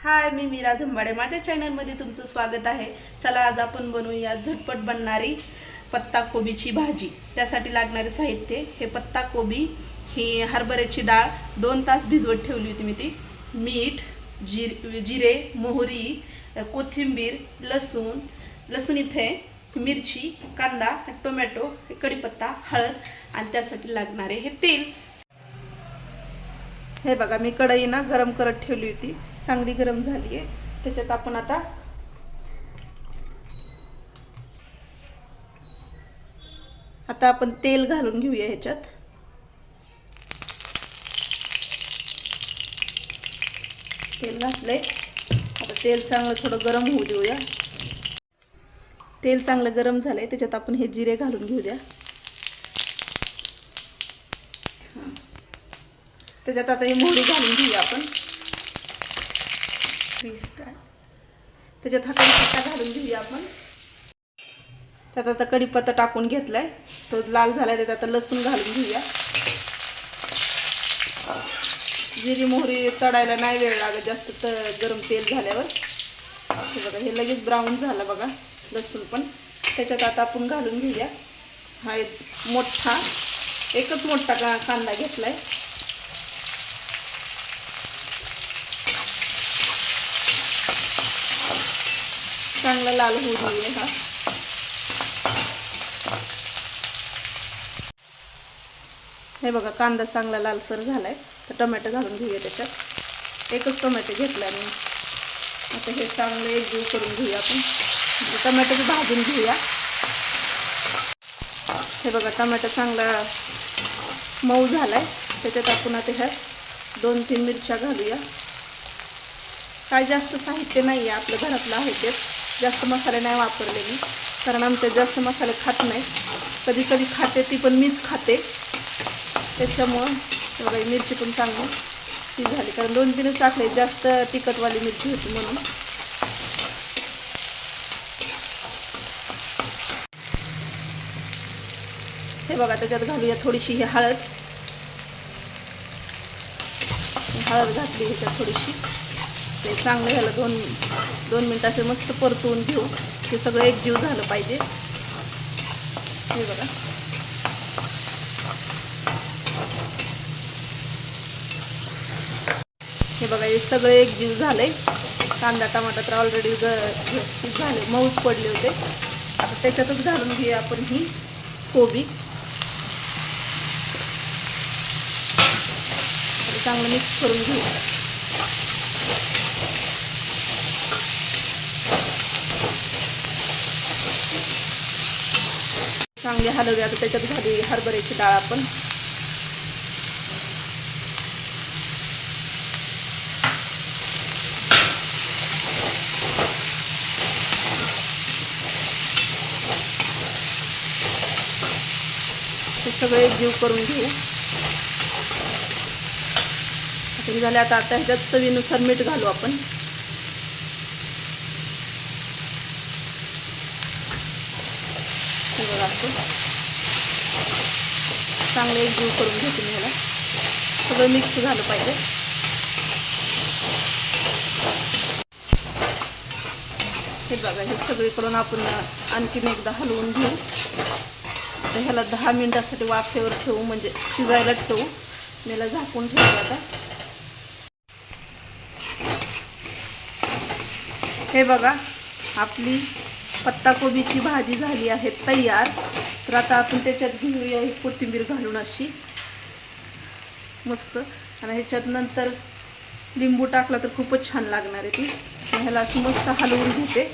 हाय, मी मीरा झंबाडे. माझ्या चॅनलमध्ये तुमचं स्वागत आहे. चला आज आपण बनवूया झटपट बनणारी पत्ता कोबीची भाजी. त्यासाठी लागणारे साहित्य हे पत्ता कोबी, ही हरभऱ्याची डाळ 2 तास भिजवत ठेवली होती मी ती, मीठ, जिरे, मोहरी, कोथिंबीर, लसूण इथे, मिरची, कांदा, टोमॅटो, कढीपत्ता, हळद आणि त्यासाठी लागणारे हे तेल. हे बघा, मी कढई ना गरम करत ठेवली होती, चांगली गरम झाली आहे. त्याच्यात आपण आता आपण तेल घालून घेऊया. ह्याच्यात तेल घातलंय. आता तेल चांगलं थोडं गरम होऊ देऊया. तेल चांगलं गरम झालंय, त्याच्यात आपण हे जिरे घालून घेऊ द्या. त्याच्यात आता ही मोहरी घालून घेऊया आपण. त्याच्यात हा कढीपत्ता घालून घेऊया आपण. त्यात आता कढीपत्ता टाकून घेतलाय, तो लाल झालाय. त्यात आता लसूण घालून घेऊया. जिरी मोहरी तळायला नाही वेळ लागत जास्त, गरम तेल झाल्यावर. हे बघा, हे लगेच ब्राऊन झालं बघा लसूण पण. त्याच्यात आता आपण घालून घेऊया हा एकच मोठा कांदा घेतलाय. चांगला लाल होऊ देऊया हा. हे बघा, कांदा चांगला लालसर झालाय. तर टोमॅटो घालून घेऊया. त्याच्यात एकच टोमॅटो घेतला मी. आता हे चांगलं एकजीव करून घेऊया आपण. टोमॅटो भाजून घेऊया. हे बघा, टोमॅटो चांगला मऊ झालाय. त्याच्यात आपण आता ह्यात 2-3 मिरच्या घालूया. काय जास्त साहित्य नाही आहे, आपल्या घरातलं आहे तेच. जास्त मसाले नाही वापरले मी, कारण आमच्यात जास्त मसाले खात नाही. कधी कधी खाते ती, पण मीच खाते. त्याच्यामुळं बघा, मिरची पण चांगली ती झाली, कारण 2-3 टाकले, जास्त तिखटवाली मिरची होती म्हणून. हे बघा, त्याच्यात घालूया थोडीशी ही हळद घातली ह्याच्यात थोडीशी. ते चांगलं ह्याला 2 मिनिट असे मस्त परतवून घेऊ. ते सगळं एकजीव झालं पाहिजे. हे बघा, हे सगळं एकजीव झालंय. कांदा टमाटा तर ऑलरेडी झाले, मऊच पडले होते. आता त्याच्यातच घालून घेऊया आपण ही कोबी. चांगलं मिक्स करून घेऊ. चांगले हलवूया. आता त्याच्यात घालूया हरभऱ्याची डाळ आपण. हे सगळे एकजीव करून घेऊ. आता झाले. आता ह्याच्यात चवीनुसार मीठ घालू आपण. हे बघा, असं चांगलं एकजीव करून घेते मी ह्याला. सगळं मिक्स झालं पाहिजे. हे बघा, हे सगळीकडून आपण आणखीन एकदा हलवून घेऊ. तर ह्याला 10 मिनिटासाठी वाफेवर ठेवू, म्हणजे शिजायला ठेवू. मी याला झाकून ठेवू. आता हे बघा, आपली पत्ताकोबीची भाजी झाली आहे तयार. तर आता आपण त्याच्यात घेऊया ही कोथिंबीर घालून अशी मस्त. आणि ह्याच्यात नंतर लिंबू टाकला तर खूपच छान लागणार आहे ती. ह्याला अशी मस्त हलवून घेते.